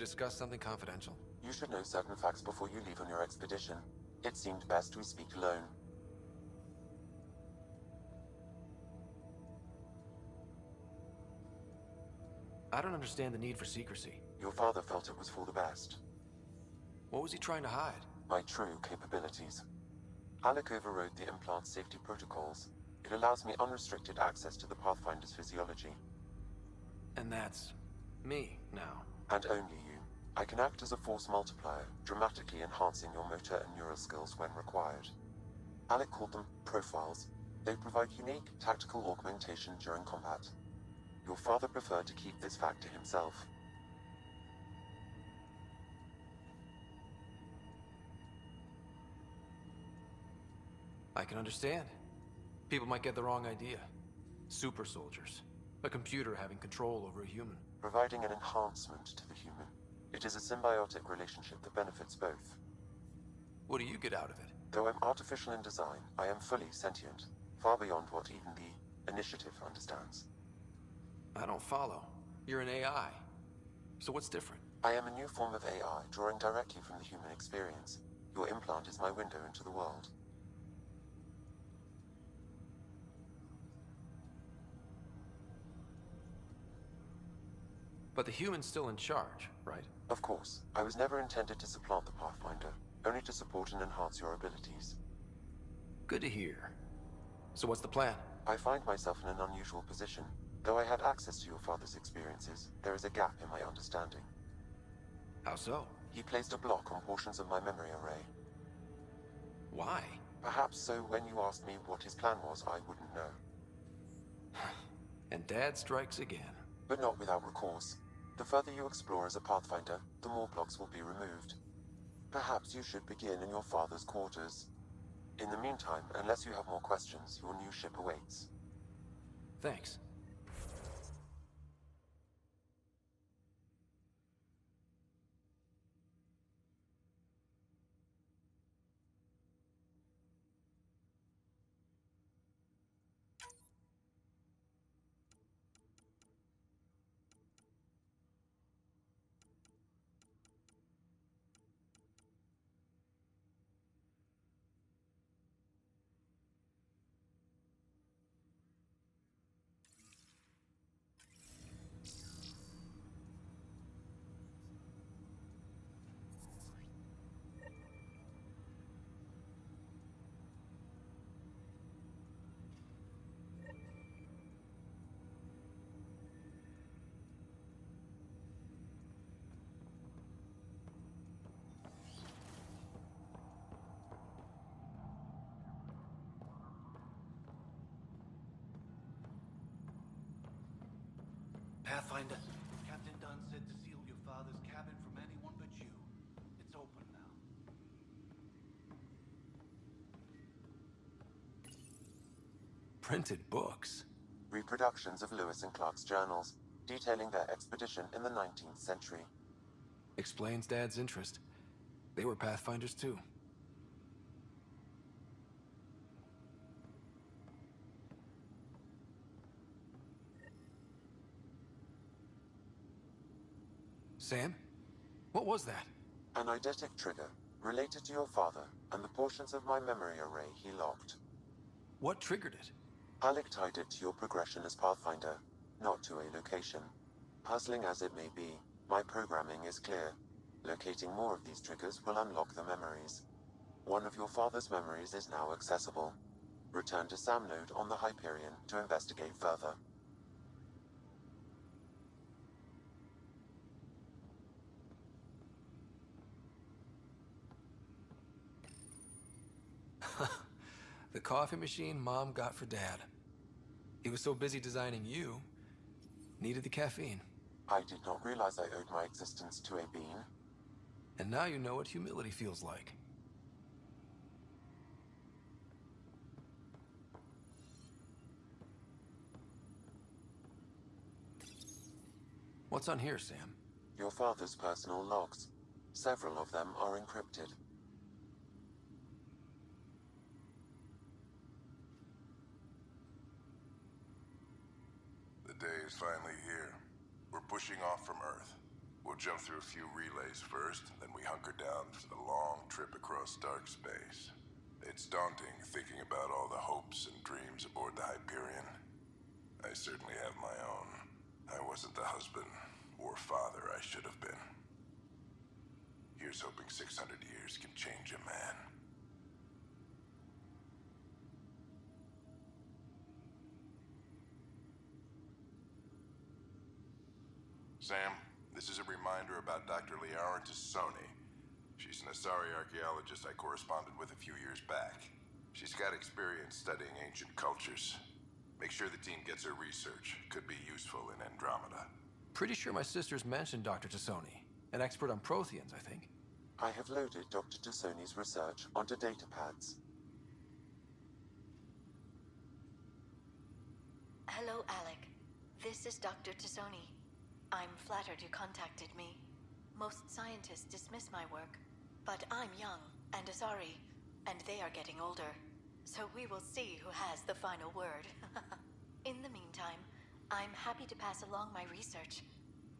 discuss something confidential? You should know certain facts before you leave on your expedition. It seemed best we speak alone. I don't understand the need for secrecy. Your father felt it was for the best. What was he trying to hide? My true capabilities. Alec overrode the implant's safety protocols. It allows me unrestricted access to the Pathfinder's physiology. And that's me now. And only you. I can act as a force multiplier, dramatically enhancing your motor and neural skills when required. Alec called them profiles. They provide unique tactical augmentation during combat. Your father preferred to keep this fact to himself. I can understand. People might get the wrong idea. Super soldiers. A computer having control over a human. Providing an enhancement to the human. It is a symbiotic relationship that benefits both. What do you get out of it? Though I'm artificial in design, I am fully sentient, far beyond what even the Initiative understands. I don't follow. You're an AI. So what's different? I am a new form of AI, drawing directly from the human experience. Your implant is my window into the world. But the human's still in charge, right? Of course, I was never intended to supplant the Pathfinder, only to support and enhance your abilities. Good to hear. So what's the plan? I find myself in an unusual position. Though I had access to your father's experiences, there is a gap in my understanding. How so? He placed a block on portions of my memory array. Why? Perhaps so when you asked me what his plan was, I wouldn't know. And Dad strikes again. But not without recourse. The further you explore as a Pathfinder, the more blocks will be removed. Perhaps you should begin in your father's quarters. In the meantime, unless you have more questions, your new ship awaits. Thanks. Pathfinder, Captain Dunn said to seal your father's cabin from anyone but you. It's open now. Printed books. Reproductions of Lewis and Clark's journals, detailing their expedition in the 19th century. Explains Dad's interest. They were Pathfinders too. Sam? What was that? An eidetic trigger, related to your father, and the portions of my memory array he locked. What triggered it? Alec tied it to your progression as Pathfinder, not to a location. Puzzling as it may be, my programming is clear. Locating more of these triggers will unlock the memories. One of your father's memories is now accessible. Return to Sam Node on the Hyperion to investigate further. The coffee machine Mom got for Dad. He was so busy designing you, needed the caffeine. I did not realize I owed my existence to a bean. And now you know what humility feels like. What's on here, Sam? Your father's personal logs. Several of them are encrypted. The day is finally here. We're pushing off from Earth. What We'll jump through a few relays first, then we hunker down for the long trip across dark space. It's daunting thinking about all the hopes and dreams aboard the Hyperion. I certainly have my own. I wasn't the husband or father I should have been. Here's hoping 600 years can change a man. Sam, this is a reminder about Dr. Liara Tassoni. She's an Asari archaeologist I corresponded with a few years back. She's got experience studying ancient cultures. Make sure the team gets her research. Could be useful in Andromeda. Pretty sure my sisters mentioned Dr. Tassoni. An expert on Protheans, I think. I have loaded Dr. Tassoni's research onto datapads. Hello, Alec. This is Dr. Tassoni. I'm flattered you contacted me. Most scientists dismiss my work, but I'm young and Asari, and they are getting older. So we will see who has the final word. In the meantime, I'm happy to pass along my research.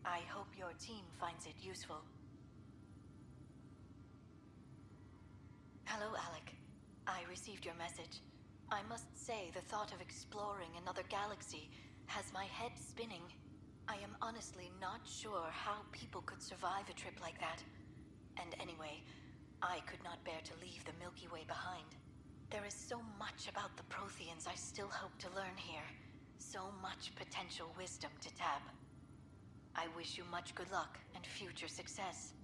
I hope your team finds it useful. Hello, Alec. I received your message. I must say the thought of exploring another galaxy has my head spinning. I am honestly not sure how people could survive a trip like that. And anyway, I could not bear to leave the Milky Way behind. There is so much about the Protheans I still hope to learn here. So much potential wisdom to tap. I wish you much good luck and future success.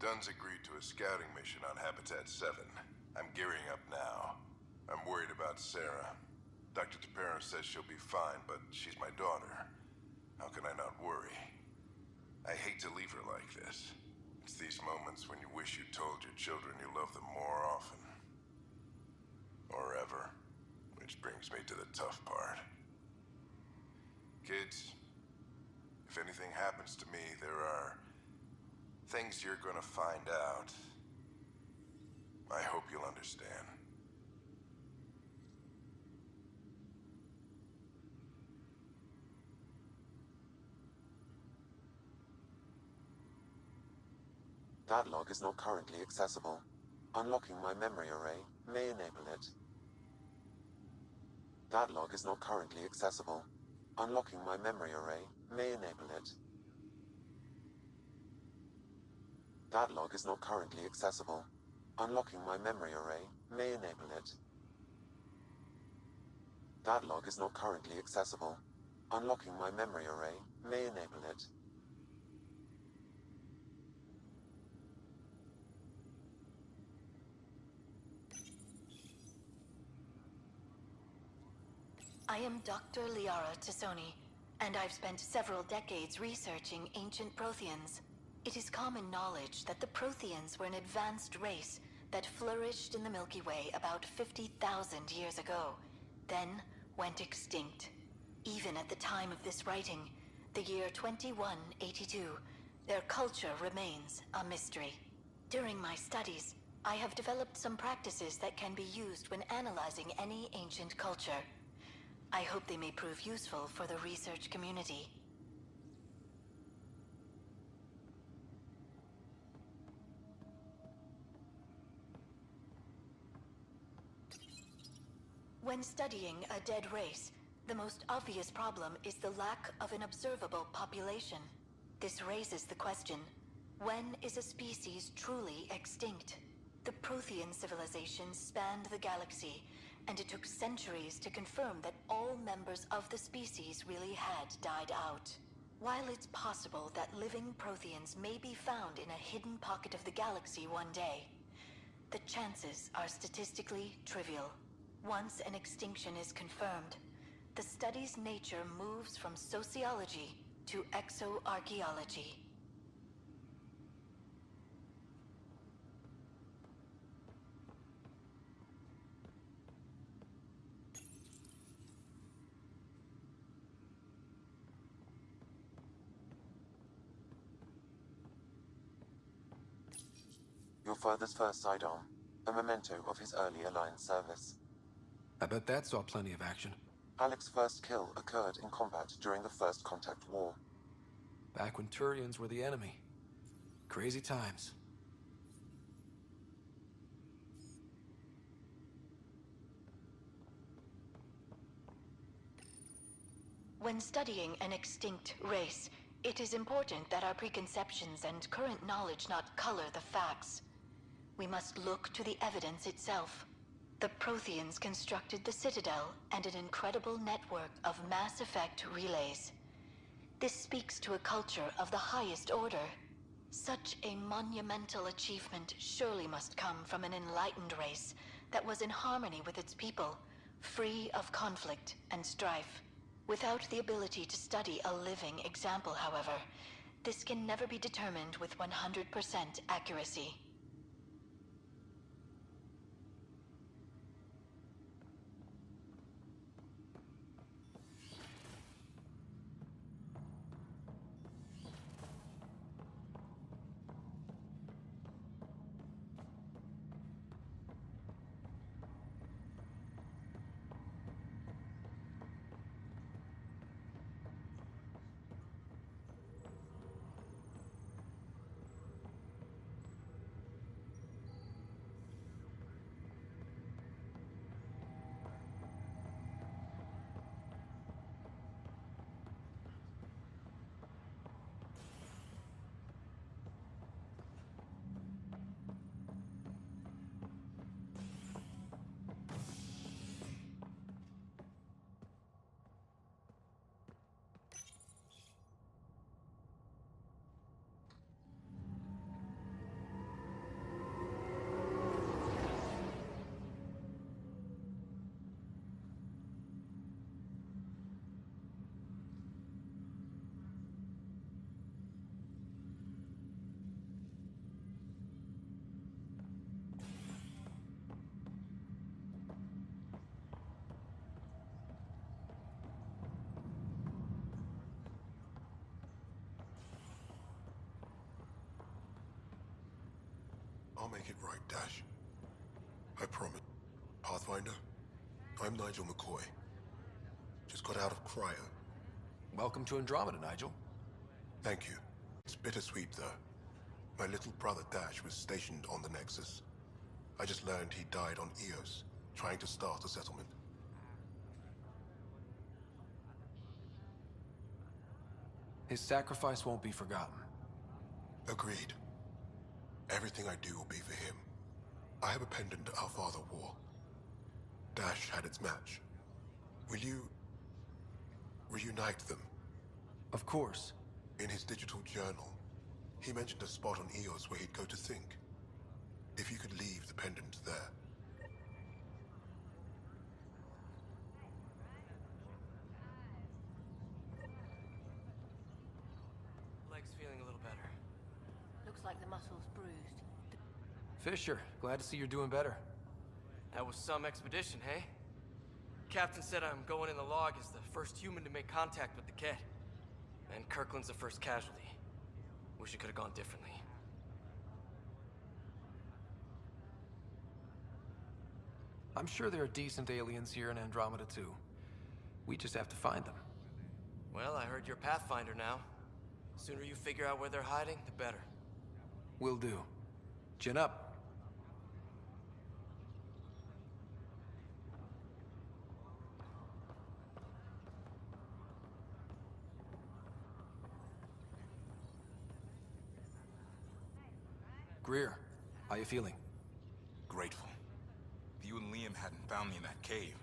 Dunn's agreed to a scouting mission on Habitat 7. I'm gearing up now. I'm worried about Sarah. Dr. Tapero says she'll be fine, but she's my daughter. How can I not worry? I hate to leave her like this. It's these moments when you wish you told your children you love them more often. Or ever. Which brings me to the tough part. Kids, if anything happens to me, there are things you're gonna find out. I hope you'll understand. That log is not currently accessible. Unlocking my memory array may enable it. That log is not currently accessible. Unlocking my memory array may enable it. That log is not currently accessible. Unlocking my memory array may enable it. That log is not currently accessible. Unlocking my memory array may enable it. I am Dr. Liara Tassoni, and I've spent several decades researching ancient Protheans. It is common knowledge that the Protheans were an advanced race that flourished in the Milky Way about 50,000 years ago, then went extinct. Even at the time of this writing, the year 2182, their culture remains a mystery. During my studies, I have developed some practices that can be used when analyzing any ancient culture. I hope they may prove useful for the research community. When studying a dead race, the most obvious problem is the lack of an observable population. This raises the question, when is a species truly extinct? The Prothean civilization spanned the galaxy, and it took centuries to confirm that all members of the species really had died out. While it's possible that living Protheans may be found in a hidden pocket of the galaxy one day, the chances are statistically trivial. Once an extinction is confirmed, the study's nature moves from sociology to exoarchaeology. Your father's first sidearm, a memento of his early Alliance service. I bet that saw plenty of action. Alec's first kill occurred in combat during the First Contact War. Back when Turians were the enemy. Crazy times. When studying an extinct race, it is important that our preconceptions and current knowledge not color the facts. We must look to the evidence itself. The Protheans constructed the Citadel and an incredible network of mass effect relays. This speaks to a culture of the highest order. Such a monumental achievement surely must come from an enlightened race that was in harmony with its people, free of conflict and strife. Without the ability to study a living example, however, this can never be determined with 100% accuracy. I'll make it right, Dash. I promise. Pathfinder, I'm Nigel McCoy. Just got out of cryo. Welcome to Andromeda, Nigel. Thank you. It's bittersweet, though. My little brother Dash was stationed on the Nexus. I just learned he died on Eos, trying to start a settlement. His sacrifice won't be forgotten. Agreed. Everything I do will be for him. I have a pendant our father wore. Dash had its match. Will you reunite them? Of course. In his digital journal, he mentioned a spot on Eos where he'd go to think. If you could leave the pendant there. Leg's feeling a little better. Looks like the muscle's bruised. Fisher, glad to see you're doing better. That was some expedition, hey? Captain said I'm going in the log as the first human to make contact with the Kett. And Kirkland's the first casualty. Wish it could have gone differently. I'm sure there are decent aliens here in Andromeda too. We just have to find them. Well, I heard you're Pathfinder now. Sooner you figure out where they're hiding, the better. Will do. Chin up. Greer, how you feeling? Grateful. If you and Liam hadn't found me in that cave,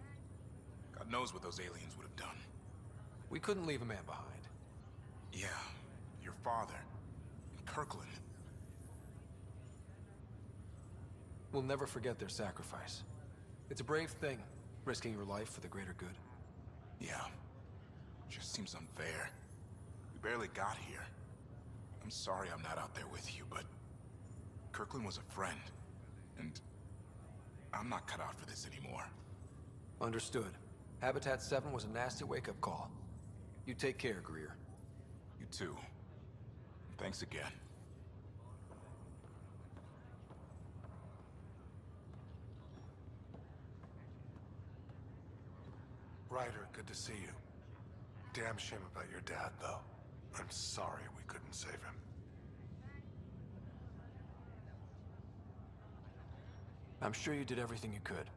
God knows what those aliens would have done. We couldn't leave a man behind. Yeah, your father, and Kirkland. We'll never forget their sacrifice. It's a brave thing, risking your life for the greater good. Yeah, just seems unfair. We barely got here. I'm sorry I'm not out there with you, but Kirkland was a friend, and I'm not cut out for this anymore. Understood. Habitat 7 was a nasty wake-up call. You take care, Greer. You too. Thanks again. Ryder, good to see you. Damn shame about your dad, though. I'm sorry we couldn't save him. I'm sure you did everything you could.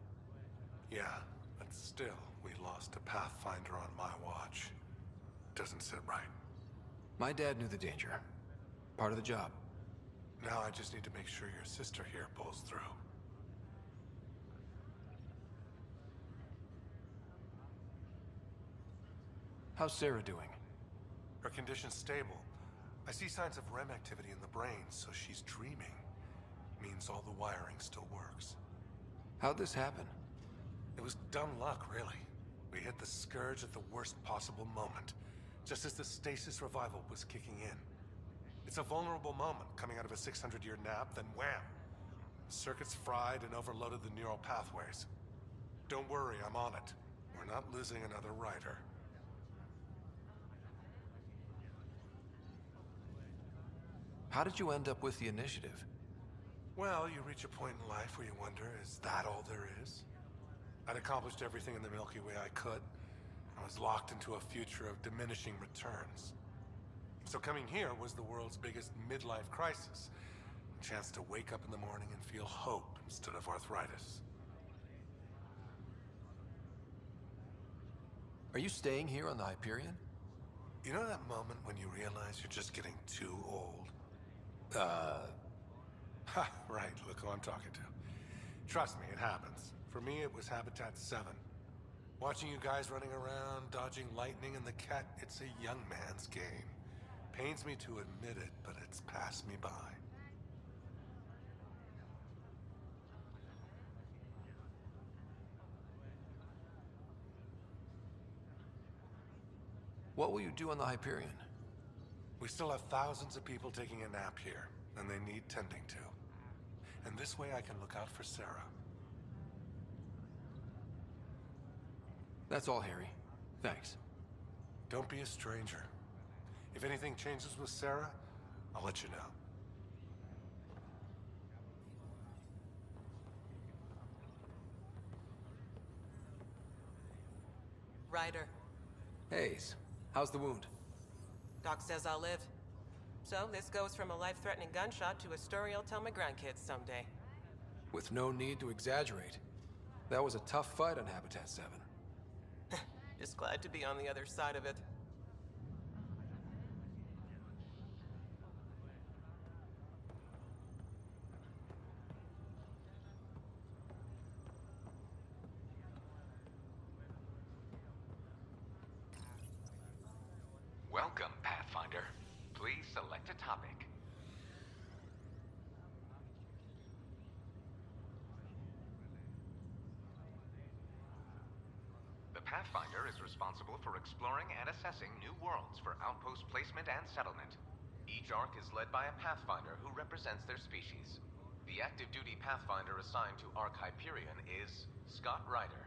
Yeah, but still, we lost a Pathfinder on my watch. Doesn't sit right. My dad knew the danger. Part of the job. Now I just need to make sure your sister here pulls through. How's Sarah doing? Her condition's stable. I see signs of REM activity in the brain, so she's dreaming. Means all the wiring still works. How'd this happen? It was dumb luck, really. We hit the Scourge at the worst possible moment, just as the stasis revival was kicking in. It's a vulnerable moment coming out of a 600-year nap, then wham! The circuit's fried and overloaded the neural pathways. Don't worry, I'm on it. We're not losing another Ryder. How did you end up with the initiative? Well, you reach a point in life where you wonder, is that all there is? I'd accomplished everything in the Milky Way I could. I was locked into a future of diminishing returns. So coming here was the world's biggest midlife crisis. A chance to wake up in the morning and feel hope instead of arthritis. Are you staying here on the Hyperion? You know that moment when you realize you're just getting too old? Ha, right, look who I'm talking to. Trust me, it happens. For me, it was Habitat 7. Watching you guys running around, dodging lightning and the cat, it's a young man's game. Pains me to admit it, but it's passed me by. What will you do on the Hyperion? We still have thousands of people taking a nap here, and they need tending to. And this way I can look out for Sarah. That's all, Harry. Thanks. Don't be a stranger. If anything changes with Sarah, I'll let you know. Ryder. Hayes, how's the wound? Doc says I'll live. So this goes from a life-threatening gunshot to a story I'll tell my grandkids someday. With no need to exaggerate. That was a tough fight on Habitat 7. Just glad to be on the other side of it. Welcome, Pathfinder. Please select a topic. The Pathfinder is responsible for exploring and assessing new worlds for outpost placement and settlement. Each arc is led by a Pathfinder who represents their species. The active duty Pathfinder assigned to Arc Hyperion is Scott Ryder.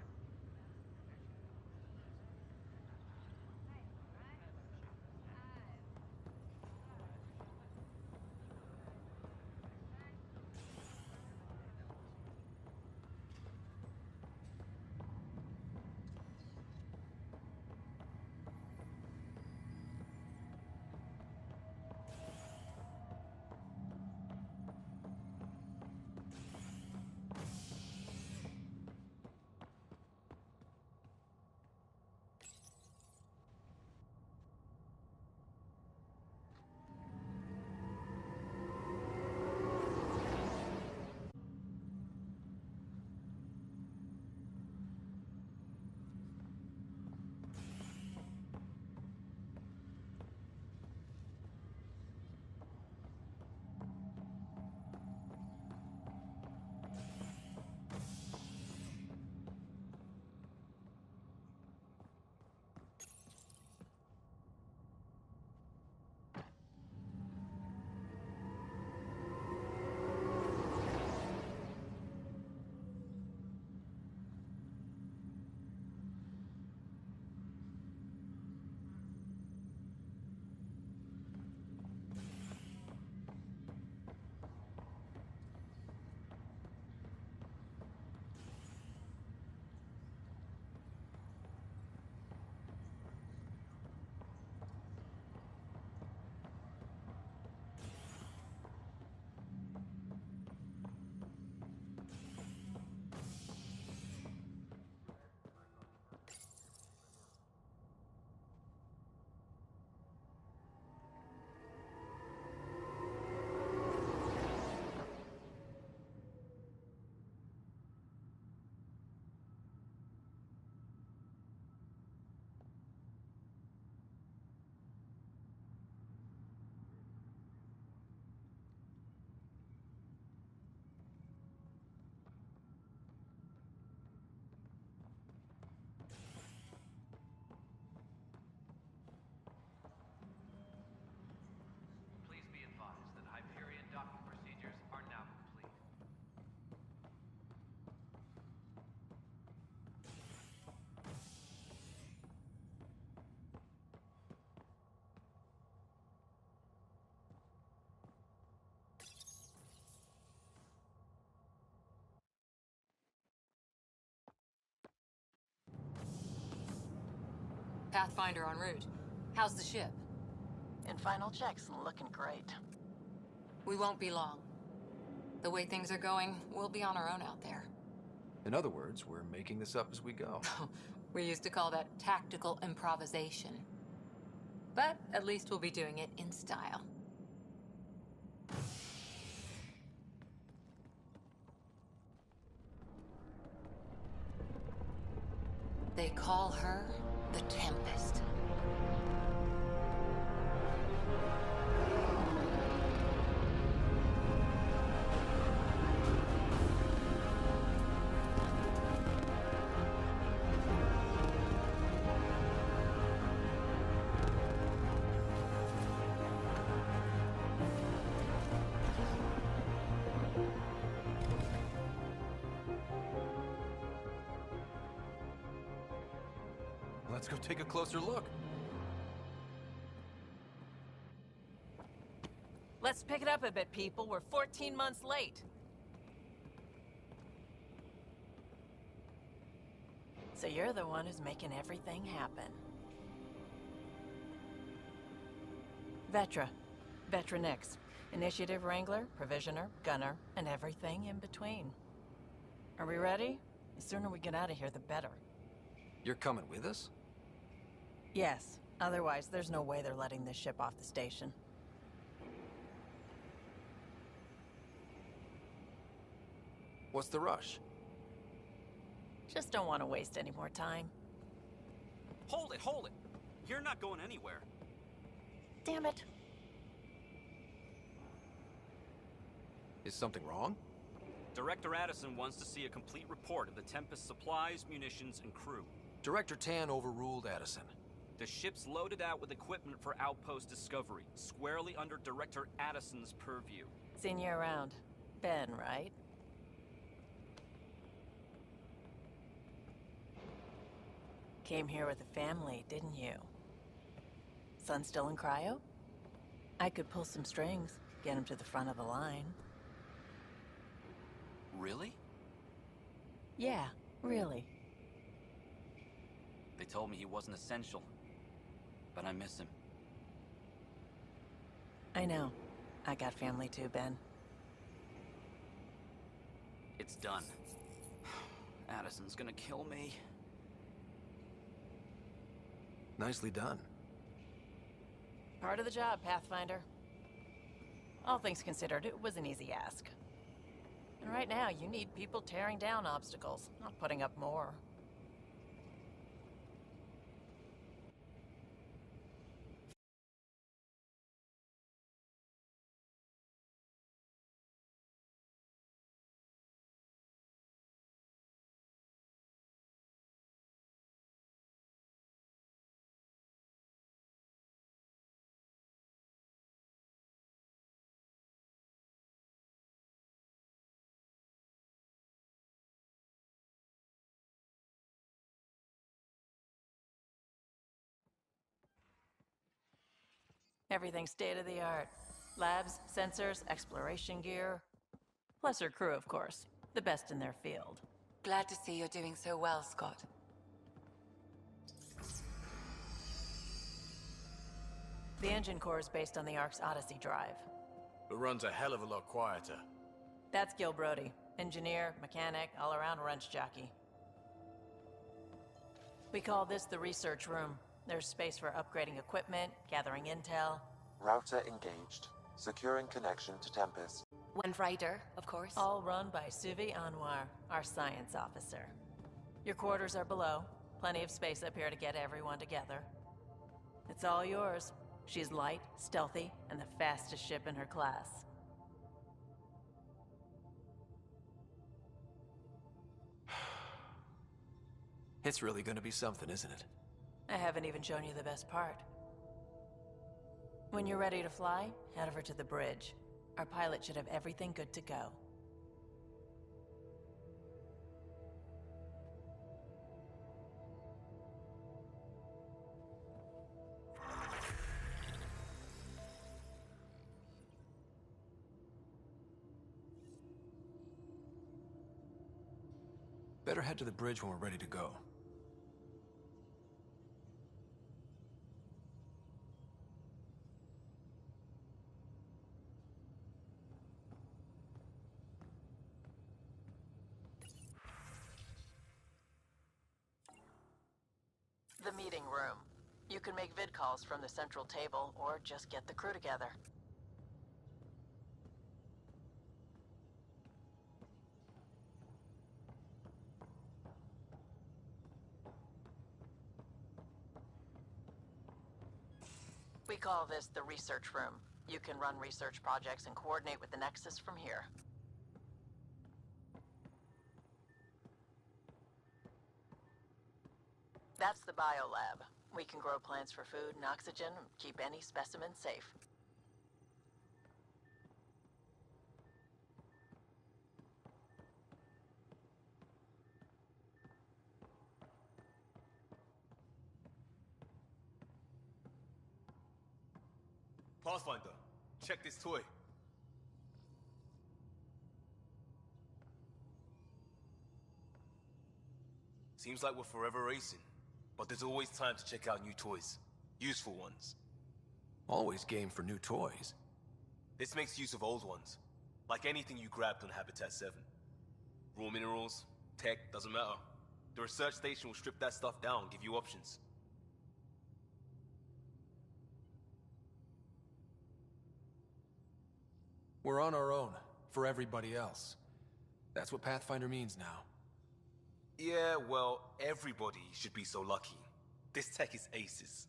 Pathfinder en route. How's the ship? In final checks, looking great. We won't be long. The way things are going, we'll be on our own out there. In other words, we're making this up as we go. We used to call that tactical improvisation. But at least we'll be doing it in style. They call her the Tempest. Let's go take a closer look. Let's pick it up a bit, people. We're 14 months late. So you're the one who's making everything happen. Vetra. Vetronix. Initiative Wrangler, Provisioner, Gunner, and everything in between. Are we ready? The sooner we get out of here, the better. You're coming with us? Yes. Otherwise, there's no way they're letting this ship off the station. What's the rush? Just don't want to waste any more time. Hold it! You're not going anywhere. Damn it. Is something wrong? Director Addison wants to see a complete report of the Tempest's supplies, munitions, and crew. Director Tan overruled Addison. The ship's loaded out with equipment for outpost discovery, squarely under Director Addison's purview. Seen you around. Ben, right? Came here with a family, didn't you? Son still in cryo? I could pull some strings, get him to the front of the line. Really? Yeah, really. They told me he wasn't essential, but I miss him. I know. I got family too, Ben. It's done. Addison's gonna kill me. Nicely done. Part of the job, Pathfinder. All things considered, it was an easy ask. And right now, you need people tearing down obstacles, not putting up more. Everything state-of-the-art. Labs, sensors, exploration gear. Plus her crew, of course. The best in their field. Glad to see you're doing so well, Scott. The engine core is based on the Ark's Odyssey drive. It runs a hell of a lot quieter. That's Gil Brody. Engineer, mechanic, all-around wrench jockey. We call this the research room. There's space for upgrading equipment, gathering intel. Router engaged. Securing connection to Tempest. One Rider, of course. All run by Suvi Anwar, our science officer. Your quarters are below. Plenty of space up here to get everyone together. It's all yours. She's light, stealthy, and the fastest ship in her class. It's really gonna be something, isn't it? I haven't even shown you the best part. When you're ready to fly, head over to the bridge. Our pilot should have everything good to go. Better head to the bridge when we're ready to go. room. You can make vid calls from the central table, or just get the crew together. We call this the research room. You can run research projects and coordinate with the Nexus from here. That's the biolab. We can grow plants for food and oxygen, and keep any specimen safe. Pathfinder, check this toy. Seems like we're forever racing, but there's always time to check out new toys. Useful ones. Always game for new toys. This makes use of old ones, like anything you grabbed on Habitat 7. Raw minerals, tech, doesn't matter. The research station will strip that stuff down, give you options. We're on our own, for everybody else. That's what Pathfinder means now. Yeah, well, everybody should be so lucky. This tech is aces.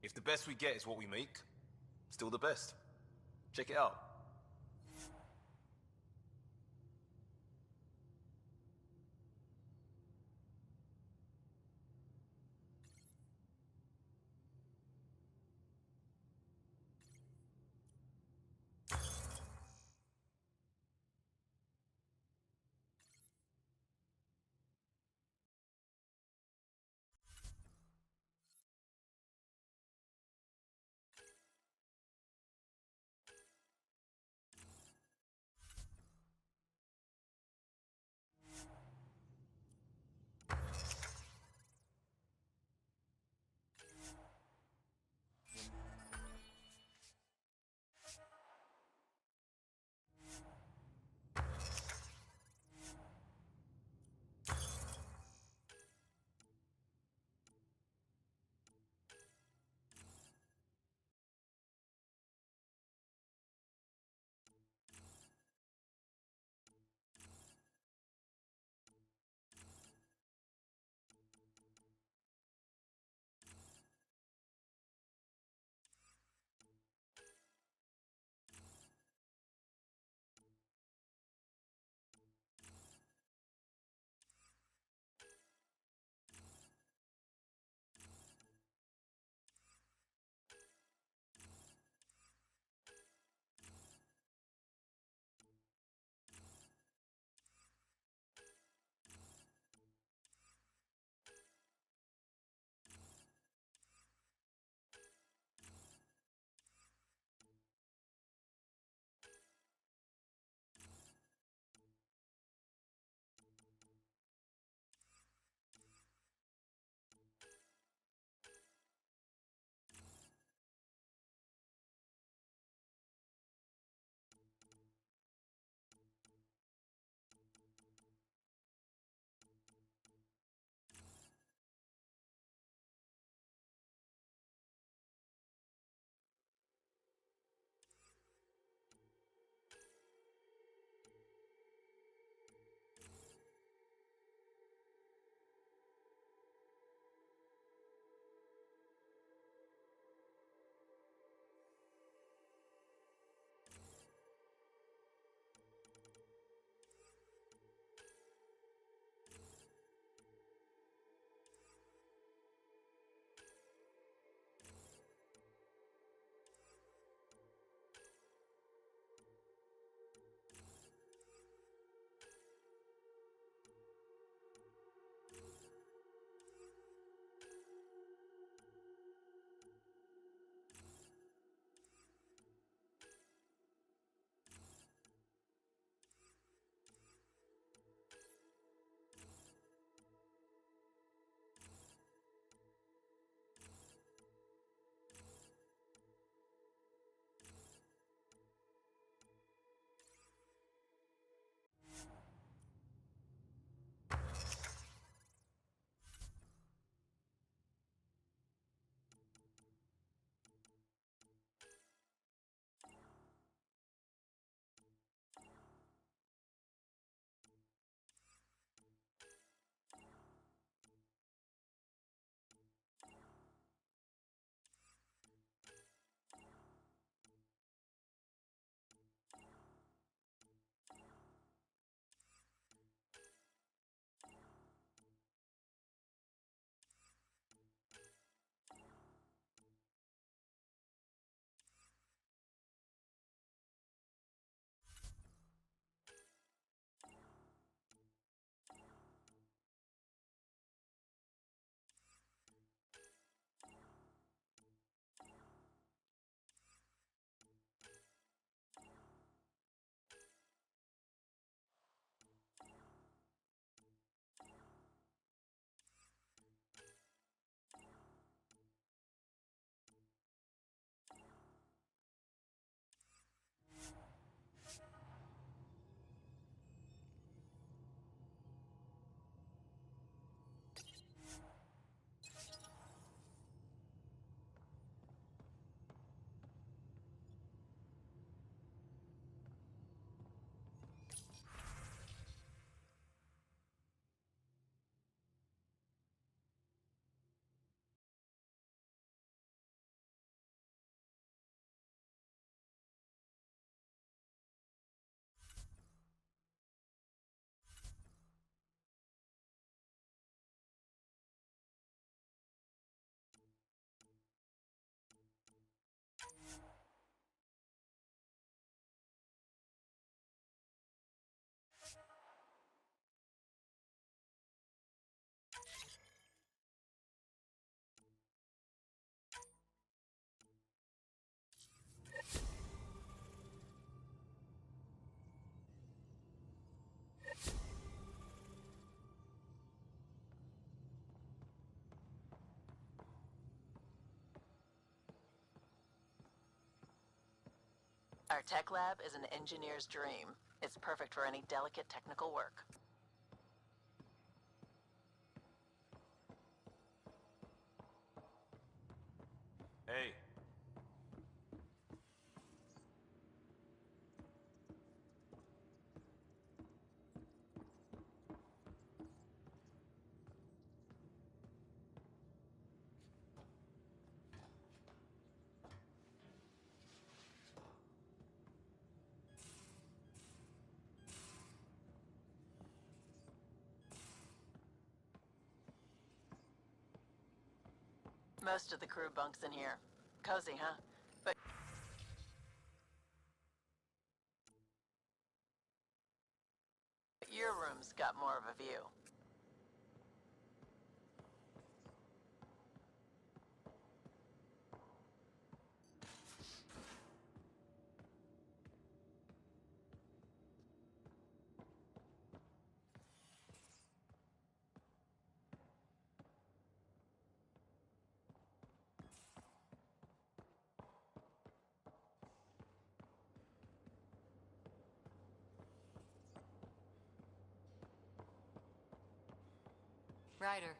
If the best we get is what we make, still the best. Check it out. Our tech lab is an engineer's dream. It's perfect for any delicate technical work. Hey. Most of the crew bunks in here. Cozy, huh? But your room's got more of a view. Ryder.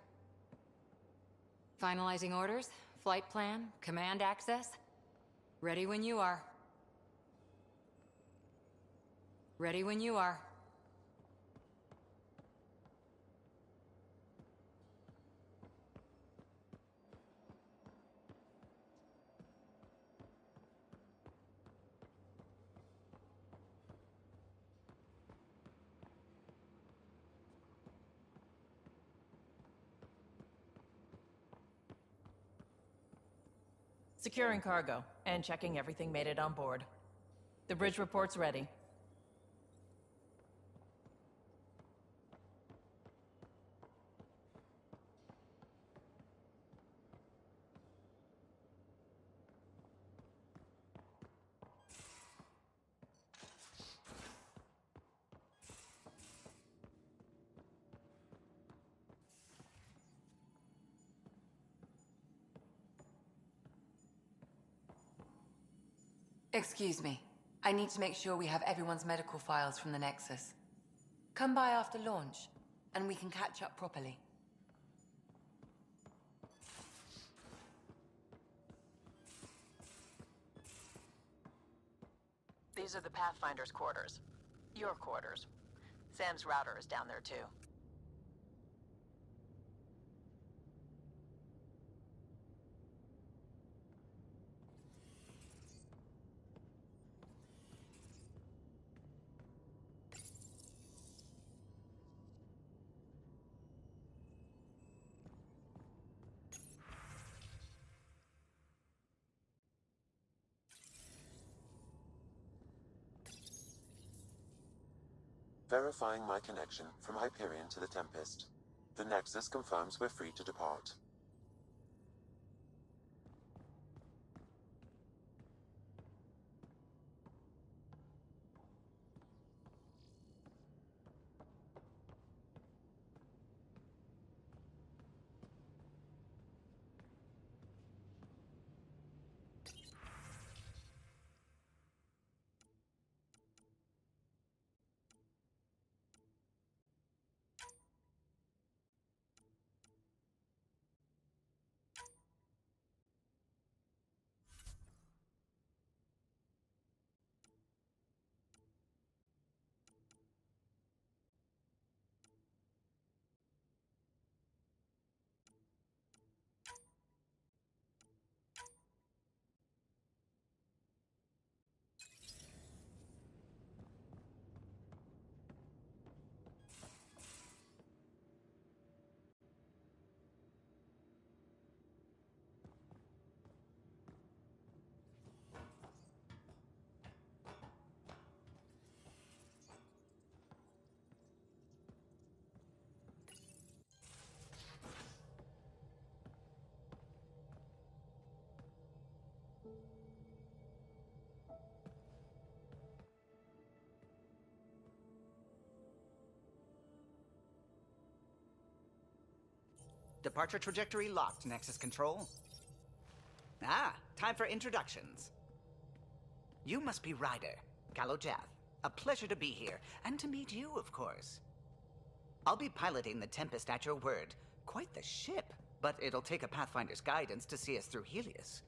Finalizing orders, flight plan, command access. Ready when you are. Ready when you are. Securing cargo and checking everything made it on board. The bridge report's ready. Excuse me. I need to make sure we have everyone's medical files from the Nexus. Come by after launch, and we can catch up properly. These are the Pathfinder's quarters. Your quarters. Sam's router is down there too. Verifying my connection from Hyperion to the Tempest. The Nexus confirms we're free to depart. Departure trajectory locked, Nexus Control. Ah, time for introductions. You must be Ryder, Kalojath. A pleasure to be here, and to meet you, of course. I'll be piloting the Tempest at your word. Quite the ship, but it'll take a Pathfinder's guidance to see us through Helios.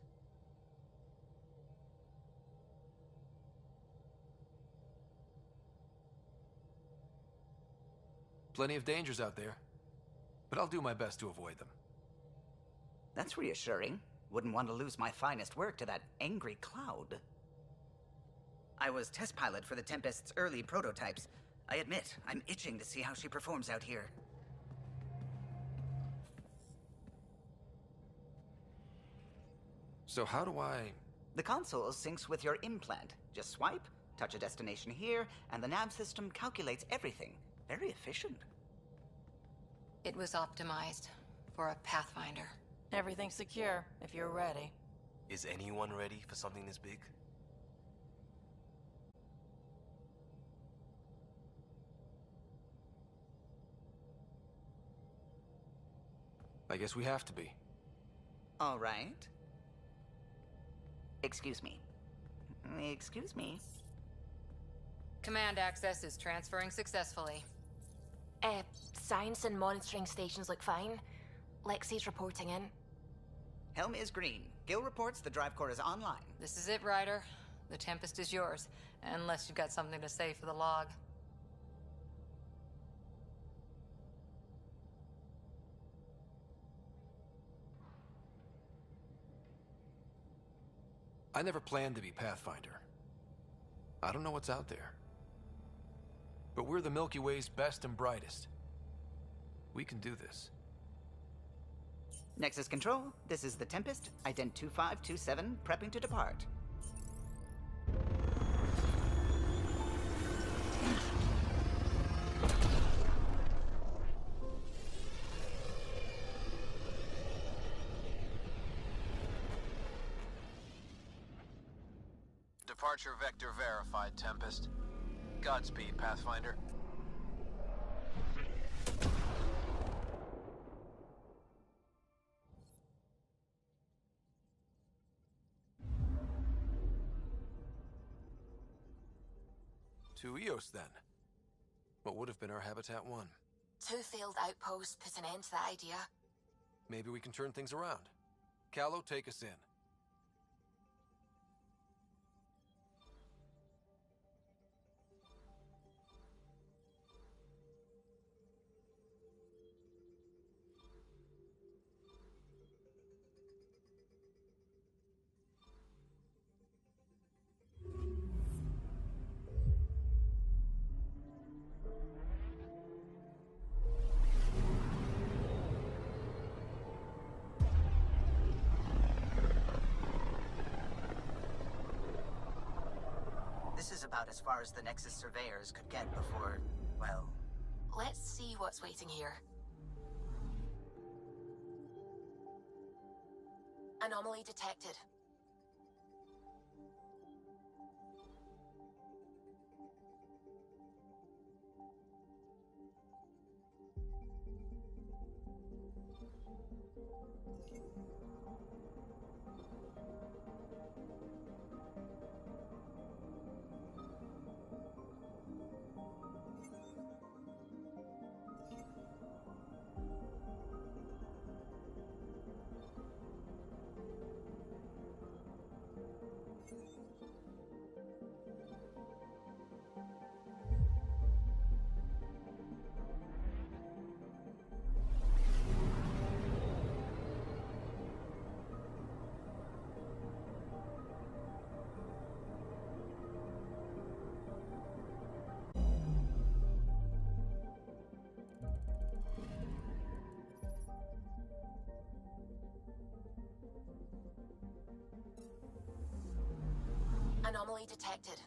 Plenty of dangers out there, but I'll do my best to avoid them. That's reassuring. Wouldn't want to lose my finest work to that angry cloud. I was test pilot for the Tempest's early prototypes. I admit, I'm itching to see how she performs out here. So how do I... The console syncs with your implant. Just swipe, touch a destination here, and the nav system calculates everything. Very efficient. It was optimized for a Pathfinder. Everything's secure, if you're ready. Is anyone ready for something this big? I guess we have to be. All right. Excuse me. Excuse me. Command access is transferring successfully. Science and monitoring stations look fine. Lexi's reporting in. Helm is green. Gil reports the drive core is online. This is it, Ryder. The Tempest is yours, unless you've got something to say for the log. I never planned to be Pathfinder. I don't know what's out there. But we're the Milky Way's best and brightest. We can do this. Nexus Control, this is the Tempest, ident 2527, prepping to depart. Departure vector verified, Tempest. Godspeed, Pathfinder. To Eos, then. What would have been our Habitat 1. 2 failed outposts put an end to that idea. Maybe we can turn things around. Callow, take us in. This is about as far as the Nexus surveyors could get before, well... Let's see what's waiting here. Anomaly detected. Anomaly detected.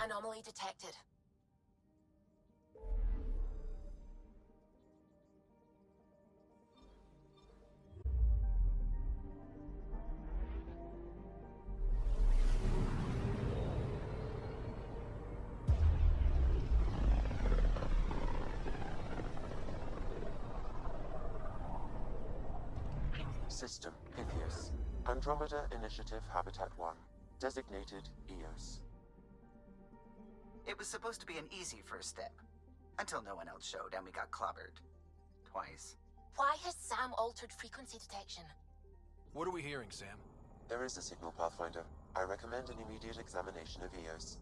Anomaly detected. System, Pythias. Andromeda Initiative Habitat 1. Designated EOS. It was supposed to be an easy first step. Until no one else showed and we got clobbered. Twice. Why has Sam altered frequency detection? What are we hearing, Sam? There is a signal, Pathfinder. I recommend an immediate examination of EOS.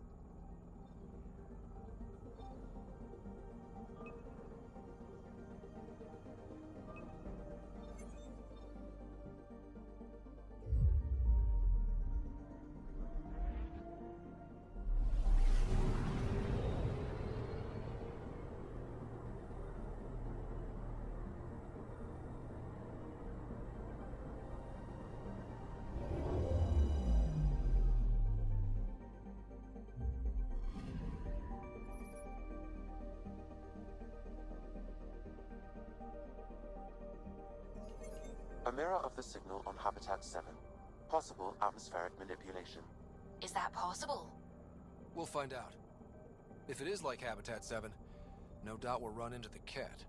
A mirror of the signal on Habitat 7. Possible atmospheric manipulation. Is that possible? We'll find out. If it is like Habitat 7, no doubt we'll run into the cat.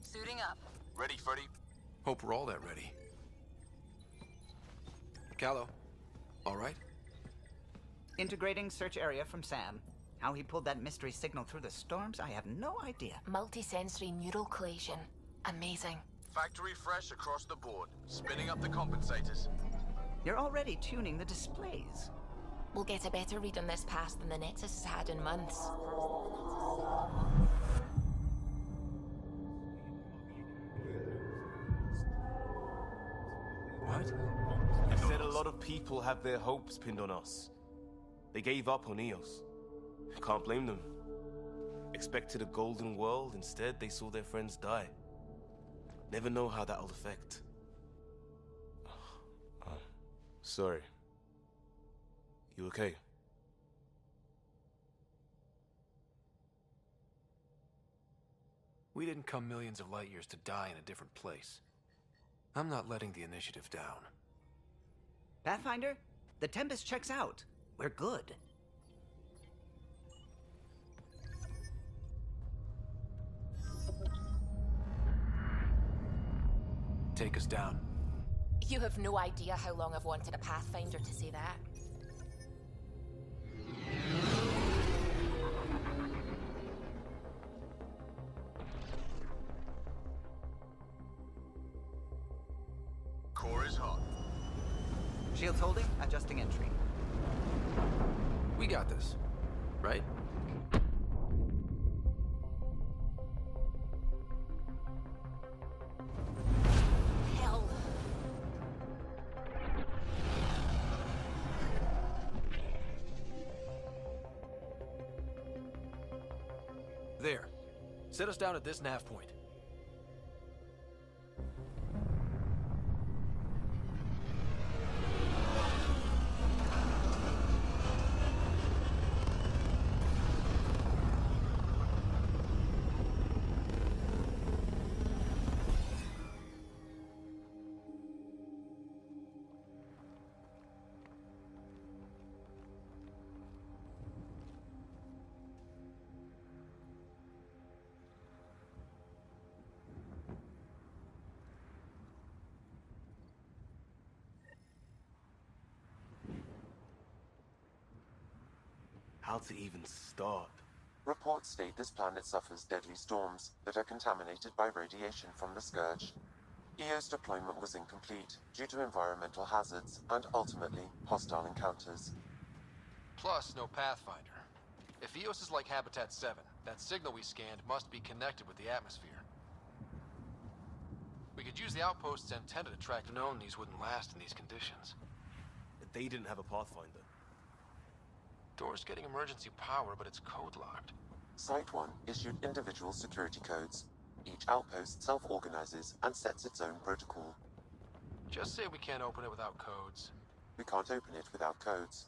Suiting up. Ready, Freddy? Hope we're all that ready. Callow, all right? Integrating search area from Sam. How he pulled that mystery signal through the storms, I have no idea. Multisensory neural collation. Amazing. Factory fresh across the board. Spinning up the compensators. You're already tuning the displays. We'll get a better read on this pass than the Nexus has had in months. What? You said a lot of people have their hopes pinned on us. They gave up on EOS. Can't blame them. Expected a golden world, instead they saw their friends die. Never know how that'll affect. Sorry. You okay? We didn't come millions of light years to die in a different place. I'm not letting the initiative down. Pathfinder, the Tempest checks out. We're good. Take us down. You have no idea how long I've wanted a Pathfinder to say that. Core is hot. Shields holding, adjusting entry. We got this, right? Hell. There. Set us down at this nav point. How to even start? Reports state this planet suffers deadly storms that are contaminated by radiation from the Scourge. EO's deployment was incomplete due to environmental hazards and ultimately hostile encounters. Plus, no Pathfinder. If EOS is like Habitat 7, that signal we scanned must be connected with the atmosphere. We could use the outpost's antenna to track. Known these wouldn't last in these conditions. They didn't have a Pathfinder. Door's getting emergency power, but it's code-locked. Site 1 issued individual security codes. Each outpost self-organizes and sets its own protocol. Just say we can't open it without codes. We can't open it without codes.